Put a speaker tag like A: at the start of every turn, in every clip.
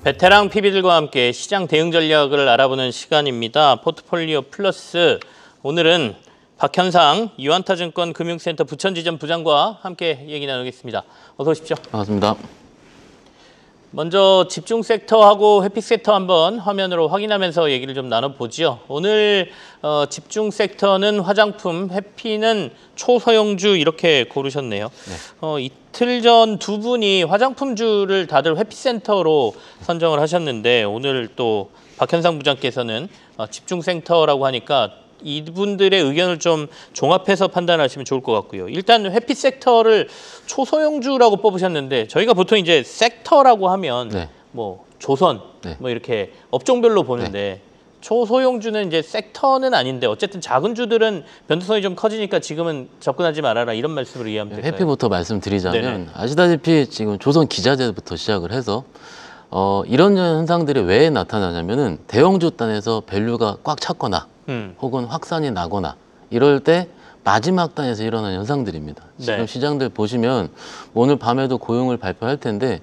A: 베테랑 PB들과 함께 시장 대응 전략을 알아보는 시간입니다. 포트폴리오 플러스. 오늘은 박현상 유한타증권 금융센터 부천지점 부장과 함께 얘기 나누겠습니다. 어서 오십시오.
B: 반갑습니다.
A: 먼저 집중 섹터하고 회피 섹터 한번 화면으로 확인하면서 얘기를 좀 나눠보죠. 오늘 집중 섹터는 화장품, 회피는 초소형주 이렇게 고르셨네요. 네. 이틀 전 두 분이 화장품주를 다들 회피센터로 선정을 하셨는데 오늘 또 박현상 부장께서는 집중 섹터라고 하니까 이분들의 의견을 좀 종합해서 판단하시면 좋을 것 같고요. 일단 회피 섹터를 초소형주라고 뽑으셨는데 저희가 보통 이제 섹터라고 하면
B: 네.
A: 뭐 조선
B: 네.
A: 뭐 이렇게 업종별로 보는데
B: 네.
A: 초소형주는 이제 섹터는 아닌데 어쨌든 작은 주들은 변동성이 좀 커지니까 지금은 접근하지 말아라 이런 말씀으로 이해하면 될까요?
B: 회피부터 말씀드리자면
A: 네네.
B: 아시다시피 지금 조선 기자재부터 시작을 해서 이런 현상들이 왜 나타나냐면은 대형주 단에서 밸류가 꽉 찼거나 혹은 확산이 나거나 이럴 때 마지막 단에서 일어나는 현상들입니다. 지금
A: 네.
B: 시장들 보시면 오늘 밤에도 고용을 발표할 텐데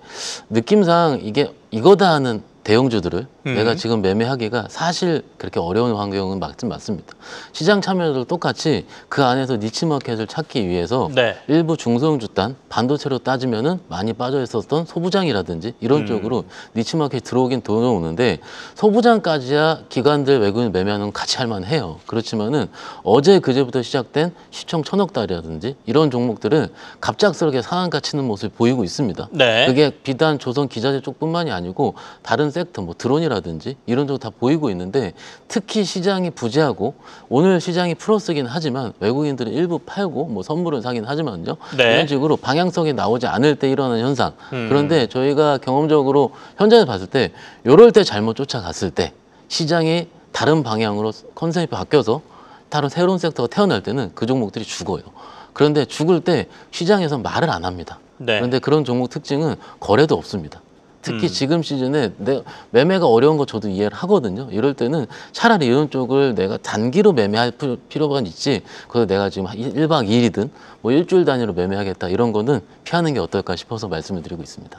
B: 느낌상 이게 이거다 하는 대형주들을 내가 지금 매매하기가 사실 그렇게 어려운 환경은 맞습니다. 시장 참여자도 똑같이 그 안에서 니치마켓을 찾기 위해서
A: 네.
B: 일부 중소형주 단, 반도체로 따지면은 많이 빠져 있었던 소부장이라든지 이런 쪽으로 니치마켓이 들어오긴 들어오는데 소부장까지야 기관들 외국인 매매하는 건 같이 할 만해요. 그렇지만은 어제 그제부터 시작된 시총 1000억 달이라든지 이런 종목들은 갑작스럽게 상한가 치는 모습을 보이고 있습니다.
A: 네.
B: 그게 비단 조선 기자재 쪽뿐만이 아니고 다른 섹터, 뭐 드론이라든지 이런 쪽 다 보이고 있는데 특히 시장이 부재하고 오늘 시장이 플러스긴 하지만 외국인들은 일부 팔고 뭐 선물은 사긴 하지만요.
A: 네.
B: 이런 식으로 방향성이 나오지 않을 때 일어나는 현상. 그런데 저희가 경험적으로 현장에서 봤을 때 이럴 때 잘못 쫓아갔을 때 시장이 다른 방향으로 컨셉이 바뀌어서 다른 새로운 섹터가 태어날 때는 그 종목들이 죽어요. 그런데 죽을 때 시장에서 말을 안 합니다.
A: 네.
B: 그런데 그런 종목 특징은 거래도 없습니다. 특히 지금 시즌에 매매가 어려운 거 저도 이해를 하거든요. 이럴 때는 차라리 이런 쪽을 내가 단기로 매매할 필요가 있지. 그래서 내가 지금 1박 2일이든 뭐 일주일 단위로 매매하겠다 이런 거는 피하는 게 어떨까 싶어서 말씀을 드리고 있습니다.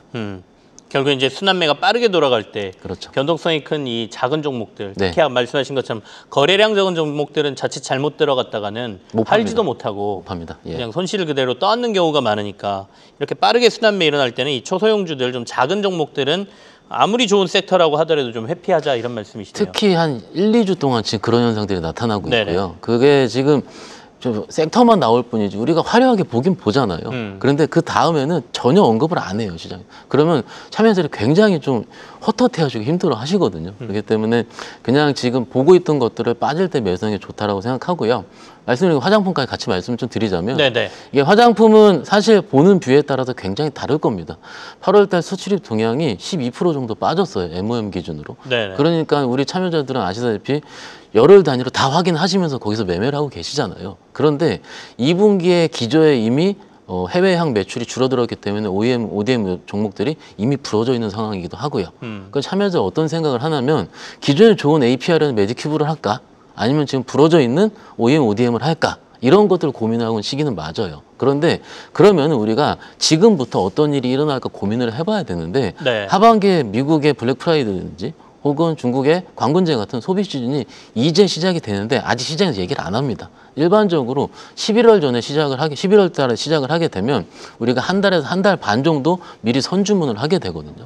A: 결국 이제 순환매가 빠르게 돌아갈 때
B: 그렇죠.
A: 변동성이 큰 이 작은 종목들,
B: 네.
A: 특히 말씀하신 것처럼 거래량 적은 종목들은 자칫 잘못 들어갔다가는 팔지도 못하고
B: 팝니다. 예.
A: 그냥 손실을 그대로 떠안는 경우가 많으니까 이렇게 빠르게 순환매 일어날 때는 이 초소형주들, 좀 작은 종목들은 아무리 좋은 섹터라고 하더라도 좀 회피하자 이런 말씀이시네요.
B: 특히 한 1, 2주 동안 지금 그런 현상들이 나타나고
A: 네네.
B: 있고요. 그게 지금 좀 섹터만 나올 뿐이지 우리가 화려하게 보긴 보잖아요. 그런데 그 다음에는 전혀 언급을 안 해요, 시장에. 그러면 참여자들이 굉장히 좀 헛헛해하시고 힘들어 하시거든요. 그렇기 때문에 그냥 지금 보고 있던 것들을 빠질 때 매수하는 게 좋다라고 생각하고요. 말씀드린 화장품까지 같이 말씀 좀 드리자면
A: 네네.
B: 이게 화장품은 사실 보는 뷰에 따라서 굉장히 다를 겁니다. 8월 달 수출입 동향이 12% 정도 빠졌어요. MOM 기준으로.
A: 네네.
B: 그러니까 우리 참여자들은 아시다시피 열흘 단위로 다 확인하시면서 거기서 매매를 하고 계시잖아요. 그런데 2분기에 기저에 이미 해외향 매출이 줄어들었기 때문에 OEM, ODM 종목들이 이미 부러져 있는 상황이기도 하고요. 그 참여자 어떤 생각을 하냐면 기존에 좋은 APR은 매직큐브를 할까? 아니면 지금 부러져 있는 OEM, ODM을 할까? 이런 것들을 고민하고 있는 시기는 맞아요. 그런데 그러면 우리가 지금부터 어떤 일이 일어날까 고민을 해봐야 되는데
A: 네.
B: 하반기에 미국의 블랙 프라이데이든지 혹은 중국의 광군제 같은 소비 시즌이 이제 시작이 되는데 아직 시장에서 얘기를 안 합니다. 일반적으로 11월 전에 11월 달에 시작을 하게 되면 우리가 한 달에서 한 달 반 정도 미리 선주문을 하게 되거든요.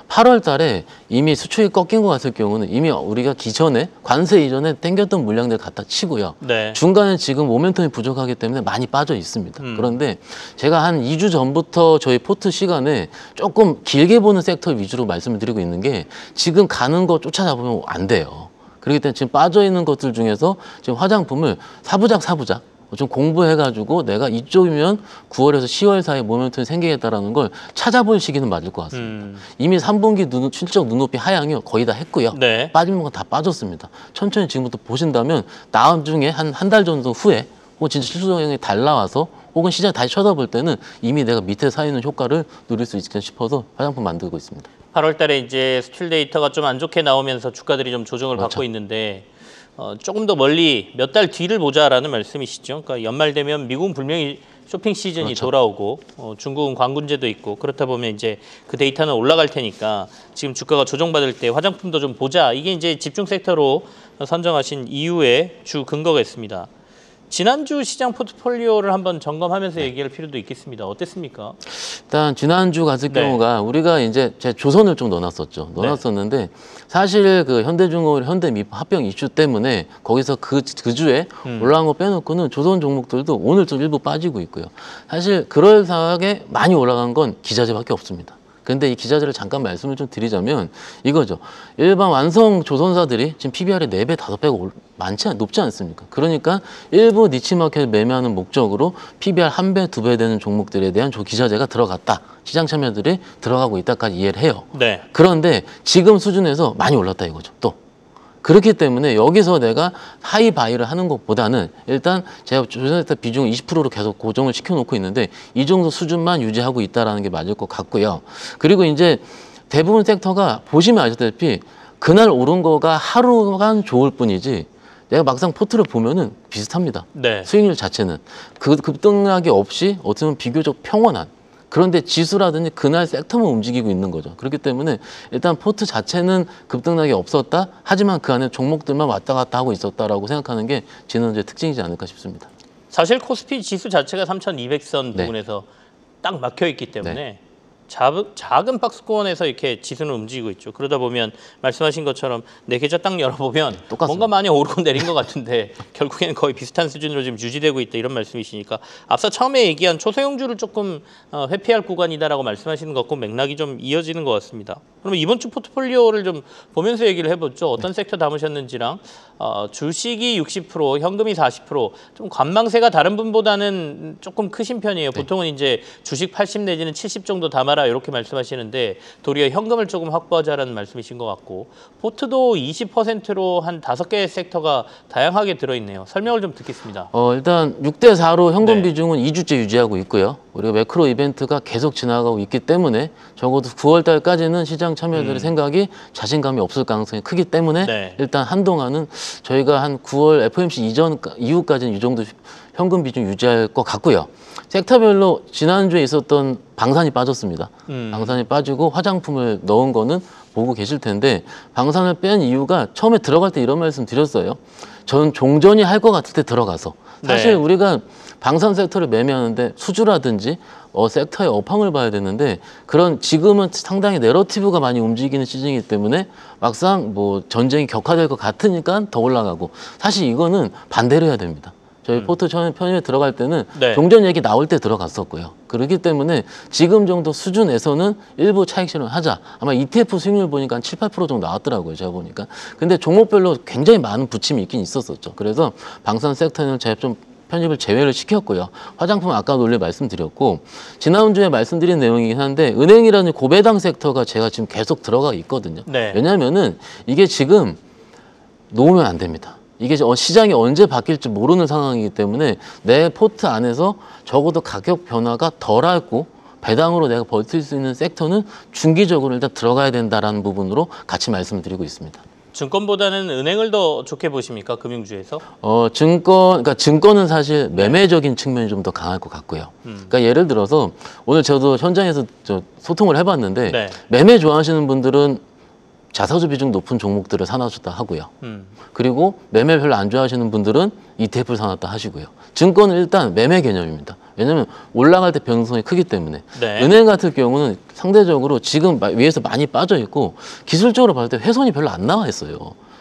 B: 8월 달에 이미 수출이 꺾인 것 같을 경우는 이미 우리가 기존에 관세 이전에 땡겼던 물량들 갖다 치고요.
A: 네.
B: 중간에 지금 모멘텀이 부족하기 때문에 많이 빠져 있습니다. 그런데 제가 한 2주 전부터 저희 포트 시간에 조금 길게 보는 섹터 위주로 말씀을 드리고 있는 게 지금 가는 거 쫓아잡으면 안 돼요. 그렇기 때문에 지금 빠져있는 것들 중에서 지금 화장품을 사부작 좀 공부해가지고 내가 이쪽이면 9월에서 10월 사이에 모멘텀이 생기겠다라는 걸 찾아볼 시기는 맞을 것 같습니다. 이미 3분기 실적 눈높이 하향이 거의 다 했고요.
A: 네.
B: 빠지는 건 다 빠졌습니다. 천천히 지금부터 보신다면 다음 중에 한 달 정도 후에 혹은 진짜 실수성이 달 나와서 혹은 시장 다시 쳐다볼 때는 이미 내가 밑에 사 있는 효과를 누릴 수 있겠다 싶어서 화장품 만들고 있습니다.
A: 8월 달에 이제 수출 데이터가 좀 안 좋게 나오면서 주가들이 좀 조정을
B: 그렇죠.
A: 받고 있는데 조금 더 멀리 몇 달 뒤를 보자라는 말씀이시죠. 그러니까 연말 되면 미국은 분명히 쇼핑 시즌이
B: 그렇죠.
A: 돌아오고 중국은 관군제도 있고 그렇다 보면 이제 그 데이터는 올라갈 테니까 지금 주가가 조정받을 때 화장품도 좀 보자. 이게 이제 집중 섹터로 선정하신 이유의 주 근거가 있습니다. 지난주 시장 포트폴리오를 한번 점검하면서 얘기할 필요도 있겠습니다. 어땠습니까?
B: 일단 지난주 같은
A: 네.
B: 경우가 우리가 이제 제 조선을 좀 넣어놨었는데 사실 그 현대중공업, 현대미포 합병 이슈 때문에 거기서 그 주에 올라간 거 빼놓고는 조선 종목들도 오늘 좀 일부 빠지고 있고요. 사실 그럴싸하게 많이 올라간 건 기자재밖에 없습니다. 근데 이 기자재를 잠깐 말씀을 좀 드리자면 이거죠. 일반 완성 조선사들이 지금 PBR이 4배, 5배가 높지 않습니까? 그러니까 일부 니치마켓을 매매하는 목적으로 PBR 1배, 2배 되는 종목들에 대한 기자재가 들어갔다. 시장 참여들이 들어가고 있다까지 이해를 해요.
A: 네.
B: 그런데 지금 수준에서 많이 올랐다 이거죠. 또. 그렇기 때문에 여기서 내가 하이 바이를 하는 것보다는 일단 제가 조선섹터 비중 20%로 계속 고정을 시켜놓고 있는데 이 정도 수준만 유지하고 있다는 게 맞을 것 같고요. 그리고 이제 대부분 섹터가 보시면 아시다시피 그날 오른 거가 하루간 좋을 뿐이지 내가 막상 포트를 보면은 비슷합니다.
A: 네.
B: 수익률 자체는 그 급등락이 없이 어떻게 보면 비교적 평온한 그런데 지수라든지 그날 섹터만 움직이고 있는 거죠. 그렇기 때문에 일단 포트 자체는 급등락이 없었다. 하지만 그 안에 종목들만 왔다 갔다 하고 있었다라고 생각하는 게 지난주의 특징이지 않을까 싶습니다.
A: 사실 코스피 지수 자체가 3,200선
B: 네.
A: 부분에서 딱 막혀 있기 때문에
B: 네.
A: 작은 박스권에서 이렇게 지수는 움직이고 있죠. 그러다 보면 말씀하신 것처럼 내 계좌 딱 열어보면
B: 똑같습니다.
A: 뭔가 많이 오르고 내린 것 같은데 결국에는 거의 비슷한 수준으로 지금 유지되고 있다 이런 말씀이시니까 앞서 처음에 얘기한 초소형주를 조금 회피할 구간이다라고 말씀하시는 것과 맥락이 좀 이어지는 것 같습니다. 그러면 이번 주 포트폴리오를 좀 보면서 얘기를 해보죠. 어떤 섹터 담으셨는지랑 주식이 60%, 현금이 40%좀 관망세가 다른 분보다는 조금 크신 편이에요. 보통은 이제 주식 80 내지는 70 정도 담아라 이렇게 말씀하시는데 도리어 현금을 조금 확보하자라는 말씀이신 것 같고 포트도 20%로 한 5개의 섹터가 다양하게 들어있네요. 설명을 좀 듣겠습니다.
B: 일단 6대 4로 현금
A: 네.
B: 비중은 2주째 유지하고 있고요. 우리가 매크로 이벤트가 계속 지나가고 있기 때문에 적어도 9월 달까지는 시장 참여들의 생각이 자신감이 없을 가능성이 크기 때문에
A: 네.
B: 일단 한동안은 저희가 한 9월 FOMC 이후까지는 이 정도 현금 비중 유지할 것 같고요. 섹터별로 지난주에 있었던 방산이 빠졌습니다. 방산이 빠지고 화장품을 넣은 거는 보고 계실 텐데 방산을 뺀 이유가 처음에 들어갈 때 이런 말씀 드렸어요. 저는 종전이 할 것 같을 때 들어가서 사실
A: 네.
B: 우리가 방산 섹터를 매매하는데 수주라든지 섹터의 업황을 봐야 되는데 그런 지금은 상당히 내러티브가 많이 움직이는 시즌이기 때문에 막상 뭐 전쟁이 격화될 것 같으니까 더 올라가고 사실 이거는 반대로 해야 됩니다. 저희 포트 편입에 들어갈 때는
A: 네.
B: 종전 얘기 나올 때 들어갔었고요. 그렇기 때문에 지금 정도 수준에서는 일부 차익 실현하자. 아마 ETF 수익률 보니까 한 7, 8% 정도 나왔더라고요. 제가 보니까. 근데 종목별로 굉장히 많은 부침이 있긴 있었었죠. 그래서 방산 섹터는 제가 좀 편입을 제외를 시켰고요. 화장품 아까 논리 말씀드렸고 지난주에 말씀드린 내용이긴 한데 은행이라는 고배당 섹터가 제가 지금 계속 들어가 있거든요.
A: 네.
B: 왜냐하면은 이게 지금 놓으면 안 됩니다. 이게 시장이 언제 바뀔지 모르는 상황이기 때문에 내 포트 안에서 적어도 가격 변화가 덜하고 배당으로 내가 버틸 수 있는 섹터는 중기적으로 일단 들어가야 된다라는 부분으로 같이 말씀을 드리고 있습니다.
A: 증권보다는 은행을 더 좋게 보십니까? 금융주에서?
B: 그러니까 증권은 사실 매매적인 측면이 좀 더 강할 것 같고요. 그러니까 예를 들어서 오늘 저도 현장에서 소통을 해봤는데
A: 네.
B: 매매 좋아하시는 분들은 자사주 비중 높은 종목들을 사놨다 하고요. 그리고 매매 별로 안 좋아하시는 분들은 ETF를 사놨다 하시고요. 증권은 일단 매매 개념입니다. 왜냐하면 올라갈 때 변동성이 크기 때문에.
A: 네.
B: 은행 같은 경우는 상대적으로 지금 위에서 많이 빠져 있고 기술적으로 봤을 때 훼손이 별로 안 나와 있어요.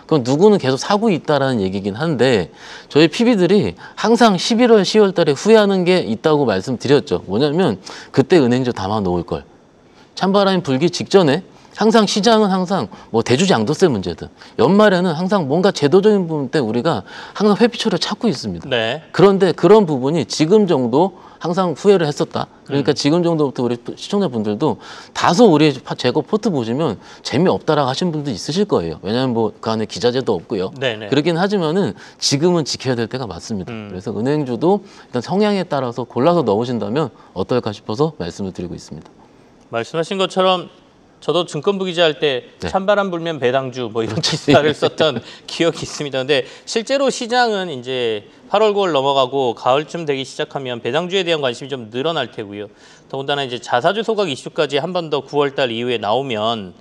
B: 그럼 누구는 계속 사고 있다라는 얘기긴 한데 저희 PB들이 항상 11월, 10월 달에 후회하는 게 있다고 말씀드렸죠. 뭐냐면 그때 은행주 담아 놓을 걸. 찬바람이 불기 직전에 항상 시장은 항상 뭐 대주주 양도세 문제든 연말에는 항상 뭔가 제도적인 부분 때 우리가 항상 회피처를 찾고 있습니다.
A: 네.
B: 그런데 그런 부분이 지금 정도 항상 후회를 했었다. 그러니까 지금 정도부터 우리 시청자분들도 다소 우리 재고 포트 보시면 재미없다라고 하신 분도 있으실 거예요. 왜냐하면 뭐 그 안에 기자재도 없고요.
A: 네네.
B: 그러긴 하지만은 지금은 지켜야 될 때가 맞습니다. 그래서 은행주도 일단 성향에 따라서 골라서 넣으신다면 어떨까 싶어서 말씀을 드리고 있습니다.
A: 말씀하신 것처럼 저도 증권부 기자할 때
B: 네.
A: 찬바람 불면 배당주 뭐 이런 기사를 썼던 기억이 있습니다. 근데 실제로 시장은 이제 8월, 9월 넘어가고 가을쯤 되기 시작하면 배당주에 대한 관심이 좀 늘어날 테고요. 더군다나 이제 자사주 소각 이슈까지 한 번 더 9월 달 이후에 나오면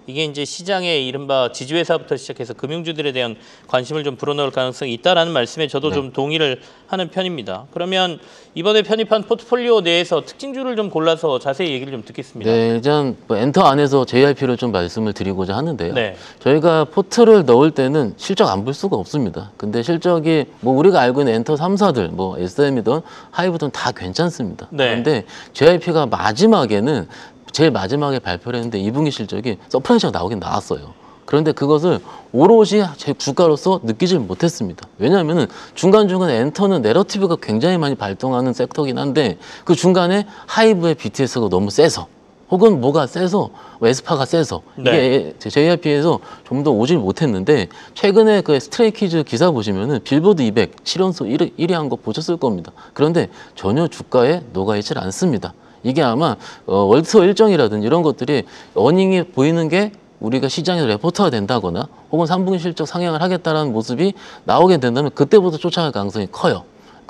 A: 이게 이제 시장의 이른바 지주회사부터 시작해서 금융주들에 대한 관심을 좀 불어넣을 가능성이 있다라는 말씀에 저도 좀 동의를 하는 편입니다. 그러면 이번에 편입한 포트폴리오 내에서 특징주를 좀 골라서 자세히 얘기를 좀 듣겠습니다.
B: 네, 일단 뭐 엔터 안에서 JIP를 좀 말씀을 드리고자 하는데요.
A: 네.
B: 저희가 포트를 넣을 때는 실적 안 볼 수가 없습니다. 근데 실적이 뭐 우리가 알고 있는 엔터 3사들, 뭐 SM이든 하이브든 다 괜찮습니다.
A: 네.
B: 그런데 JIP가 마지막에는 제일 마지막에 발표를 했는데 2분기 실적이 서프라이즈가 나오긴 나왔어요. 그런데 그것을 오롯이 제 주가로서 느끼질 못했습니다. 왜냐하면 중간중간 엔터는 내러티브가 굉장히 많이 발동하는 섹터긴 한데 그 중간에 하이브의 BTS가 너무 세서 혹은 뭐가 세서 에스파가 세서 이게 JYP에서 좀 더 오질 못했는데 최근에 그 스트레이키즈 기사 보시면은 빌보드 200 7연속 1위 한 거 보셨을 겁니다. 그런데 전혀 주가에 녹아있질 않습니다. 이게 아마 월드투어 일정이라든지 이런 것들이 어닝이 보이는 게 우리가 시장에서 레포트가 된다거나 혹은 3분기 실적 상향을 하겠다는 모습이 나오게 된다면 그때부터 쫓아갈 가능성이 커요.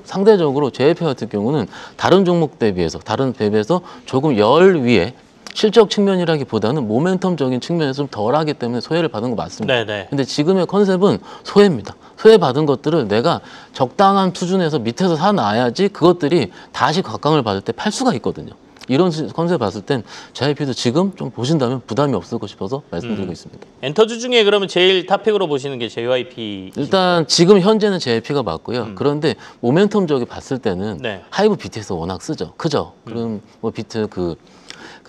B: 상대적으로 JYP 같은 경우는 다른 종목 대비해서 다른 대비해서 조금 열 위에 실적 측면이라기보다는 모멘텀적인 측면에서 좀 덜하기 때문에 소외를 받은 거 맞습니다.
A: 네네.
B: 근데 지금의 컨셉은 소외입니다. 소외받은 것들을 내가 적당한 수준에서 밑에서 사놔야지 그것들이 다시 각광을 받을 때 팔 수가 있거든요. 이런 컨셉 봤을 땐 JYP도 지금 좀 보신다면 부담이 없을 것 싶어서 말씀드리고 있습니다.
A: 엔터주 중에 그러면 제일 탑픽으로 보시는 게 JYP.
B: 일단 지금 현재는 JYP가 맞고요. 그런데 모멘텀적이 봤을 때는
A: 네.
B: 하이브 BTS 워낙 크죠. 그럼 뭐 비트 그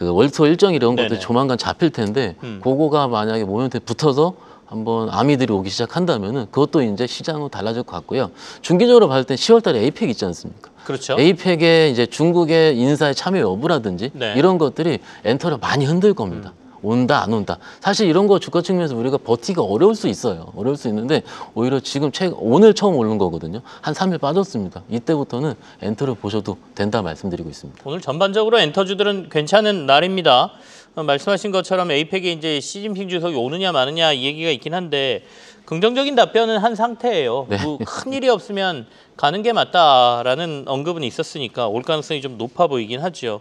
B: 월드투어 일정 이런 것들이
A: 네네.
B: 조만간 잡힐 텐데 그거가 만약에 모멘텀에 붙어서 한번 아미들이 오기 시작한다면은 그것도 이제 시장은 달라질 것 같고요. 중기적으로 봤을 때 10월 달에 에이펙 있지 않습니까?
A: 그렇죠.
B: 에이펙에 이제 중국의 인사의 참여 여부라든지
A: 네.
B: 이런 것들이 엔터를 많이 흔들 겁니다. 온다 안 온다. 사실 이런 거 주가 측면에서 우리가 버티기가 어려울 수 있어요. 어려울 수 있는데 오히려 지금 오늘 처음 오른 거거든요. 한 3일 빠졌습니다. 이때부터는 엔터를 보셔도 된다 말씀드리고 있습니다.
A: 오늘 전반적으로 엔터주들은 괜찮은 날입니다. 말씀하신 것처럼 에이펙에 이제 시진핑 주석이 오느냐 마느냐 이 얘기가 있긴 한데 긍정적인 답변은 한 상태예요.
B: 네.
A: 뭐 큰 일이 없으면 가는 게 맞다라는 언급은 있었으니까 올 가능성이 좀 높아 보이긴 하죠.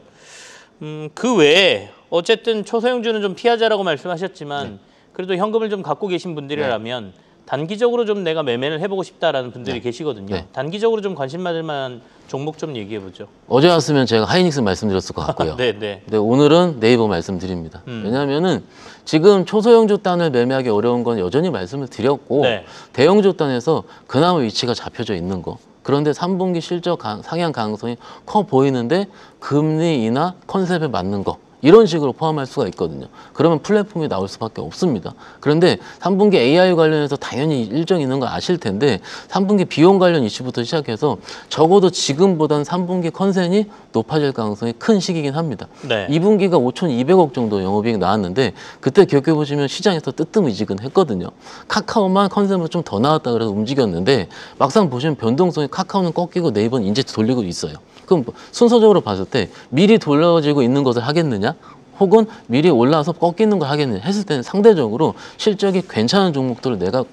A: 그 외에 어쨌든 초소형주는 좀 피하자라고 말씀하셨지만 그래도 현금을 좀 갖고 계신 분들이라면 단기적으로 좀 내가 매매를 해보고 싶다라는 분들이 계시거든요.
B: 네.
A: 단기적으로 좀 관심 받을 만한 종목 좀 얘기해 보죠.
B: 어제 왔으면 제가 하이닉스 말씀드렸을 것 같고요.
A: 네.
B: 근데 오늘은 네이버 말씀드립니다. 왜냐하면은 지금 초소형주 단을 매매하기 어려운 건 여전히 말씀을 드렸고
A: 네.
B: 대형주 단에서 그나마 위치가 잡혀져 있는 거. 그런데 3분기 실적 상향 가능성이 커 보이는데 금리 인하 컨셉에 맞는 거. 이런 식으로 포함할 수가 있거든요. 그러면 플랫폼이 나올 수밖에 없습니다. 그런데 3분기 AI 관련해서 당연히 일정이 있는 거 아실 텐데 3분기 비용 관련 이슈부터 시작해서 적어도 지금보다는 3분기 컨센이 높아질 가능성이 큰 시기긴 합니다.
A: 네.
B: 2분기가 5,200억 정도 영업이익 나왔는데 그때 기억해보시면 시장에서 뜨뜻미지근했거든요. 카카오만 컨센으로 좀 더 나왔다 그래서 움직였는데 막상 보시면 변동성이 카카오는 꺾이고 네이버는 이제 돌리고 있어요. 그럼 순서적으로 봤을 때 미리 돌려지고 있는 것을 하겠느냐? 혹은 미리 올라와서 꺾이는 걸 하겠느냐 했을 때는 상대적으로 실적이 괜찮은 종목들을 내가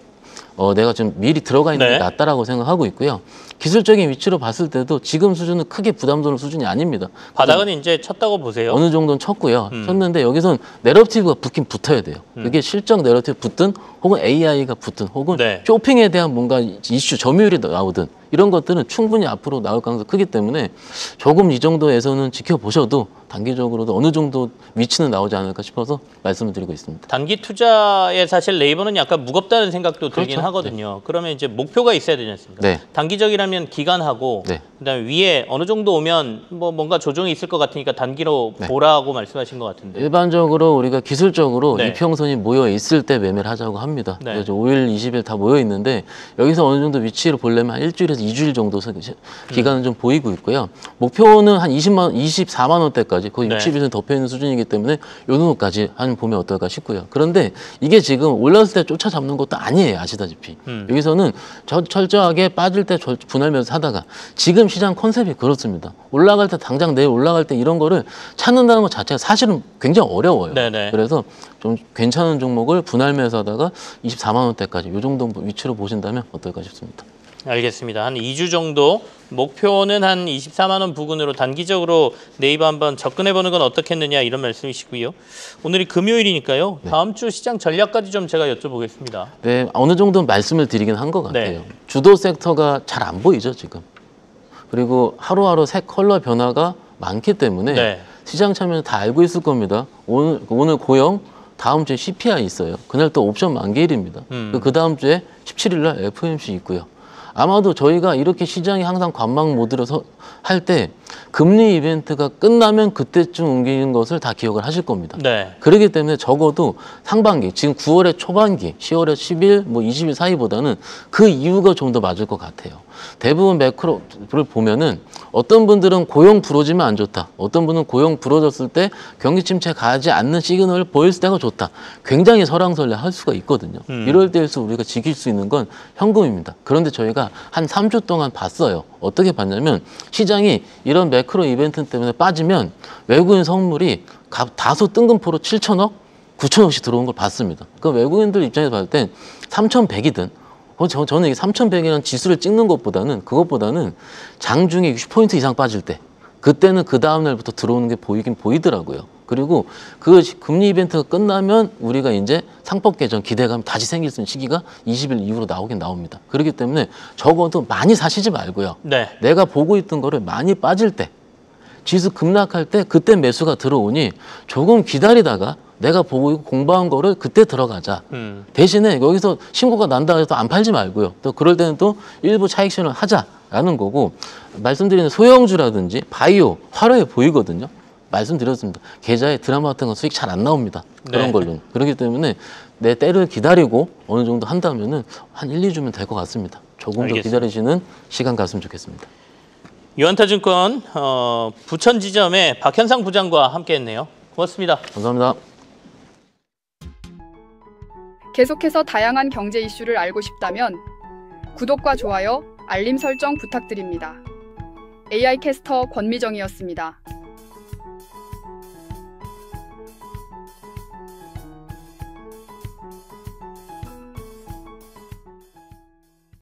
B: 좀 미리 들어가 있는 게 낫다라고 생각하고 있고요. 기술적인 위치로 봤을 때도 지금 수준은 크게 부담스러운 수준이 아닙니다.
A: 바닥은 이제 쳤다고 보세요.
B: 어느 정도는 쳤고요. 쳤는데 여기선 내러티브가 붙긴 붙어야 돼요. 그게 실적 내러티브 붙든 혹은 AI가 붙든 혹은 쇼핑에 대한 뭔가 이슈 점유율이 나오든 이런 것들은 충분히 앞으로 나올 가능성이 크기 때문에 조금 이 정도에서는 지켜보셔도 단기적으로도 어느 정도 위치는 나오지 않을까 싶어서 말씀을 드리고 있습니다.
A: 단기 투자에 사실 네이버는 약간 무겁다는 생각도 들긴
B: 그렇죠.
A: 하거든요. 그러면 이제 목표가 있어야 되지 않습니까?
B: 네.
A: 단기적이라면 기간하고 그다음에 위에 어느 정도 오면 뭐 뭔가 조정이 있을 것 같으니까 단기로 보라고 말씀하신 것 같은데.
B: 일반적으로 우리가 기술적으로 이평선이 모여 있을 때 매매를 하자고 합니다. 그래서 5일, 20일 다 모여 있는데 여기서 어느 정도 위치를 보려면 한 일주일에서 2주일 정도 기간은 좀 보이고 있고요. 목표는 한 24만 원대까지 거의 60일은 덮여 있는 수준이기 때문에 요 정도까지 한 보면 어떨까 싶고요. 그런데 이게 지금 올랐을 때 쫓아잡는 것도 아니에요. 아시다시피. 여기서는 철저하게 빠질 때 분할 매수 사다가 지금 시장 컨셉이 그렇습니다. 올라갈 때 당장 내일 올라갈 때 이런 거를 찾는다는 것 자체가 사실은 굉장히 어려워요.
A: 네네.
B: 그래서 좀 괜찮은 종목을 분할 매수하다가 24만 원대까지 이 정도 위치로 보신다면 어떨까 싶습니다.
A: 알겠습니다. 한 2주 정도 목표는 한 24만 원 부근으로 단기적으로 네이버 한번 접근해보는 건 어떻겠느냐 이런 말씀이시고요. 오늘이 금요일이니까요.
B: 네.
A: 다음 주 시장 전략까지 좀 제가 여쭤보겠습니다.
B: 네, 어느 정도 말씀을 드리긴 한 것 같아요.
A: 네.
B: 주도 섹터가 잘 안 보이죠 지금. 그리고 하루하루 색 컬러 변화가 많기 때문에
A: 네.
B: 시장 참여는 다 알고 있을 겁니다. 오늘 고영, 다음 주에 CPI 있어요. 그날 또 옵션 만기일입니다. 그 다음 주에 17일 날 FOMC 있고요. 아마도 저희가 이렇게 시장이 항상 관망 모드로 할 때 금리 이벤트가 끝나면 그때쯤 옮기는 것을 다 기억을 하실 겁니다.
A: 네.
B: 그렇기 때문에 적어도 상반기, 지금 9월의 초반기, 10월의 10일, 뭐 20일 사이보다는 그 이유가 좀 더 맞을 것 같아요. 대부분 매크로를 보면은 어떤 분들은 고용 불어지면 안 좋다. 어떤 분은 고용 불어졌을 때 경기 침체 가지 않는 시그널을 보였을 때가 좋다. 굉장히 설왕설래 할 수가 있거든요. 이럴 때일수록 우리가 지킬 수 있는 건 현금입니다. 그런데 저희가 한 3주 동안 봤어요. 어떻게 봤냐면 시장이 이런 매크로 이벤트 때문에 빠지면 외국인 선물이 다소 뜬금포로 7천억, 9천억씩 들어온 걸 봤습니다. 그 외국인들 입장에서 봤을 땐 3,100이든 저는 이게 3,100이라는 지수를 찍는 그것보다는 장중에 60포인트 이상 빠질 때 그때는 그 다음 날부터 들어오는 게 보이긴 보이더라고요. 그리고 그 금리 이벤트가 끝나면 우리가 이제 상법 개정 기대감이 다시 생길 수 있는 시기가 20일 이후로 나오긴 나옵니다. 그렇기 때문에 적어도 많이 사시지 말고요.
A: 네.
B: 내가 보고 있던 거를 많이 빠질 때 지수 급락할 때 그때 매수가 들어오니 조금 기다리다가 내가 보고 있고 공부한 거를 그때 들어가자. 대신에 여기서 신고가 난다 해서 안 팔지 말고요. 또 그럴 때는 또 일부 차익 실현을 하자라는 거고 말씀드리는 소형주라든지 바이오, 화려해 보이거든요. 말씀드렸습니다. 계좌에 드라마 같은 건 수익 잘 안 나옵니다. 그런
A: 네.
B: 걸로는. 그렇기 때문에 내 때를 기다리고 어느 정도 한다면은 한 1, 2주면 될 것 같습니다. 조금
A: 알겠습니다.
B: 더 기다리시는 시간 갔으면 좋겠습니다.
A: 유한타증권 부천 지점의 박현상 부장과 함께했네요. 고맙습니다.
B: 감사합니다.
C: 계속해서 다양한 경제 이슈를 알고 싶다면 구독과 좋아요, 알림 설정 부탁드립니다. AI 캐스터 권미정이었습니다.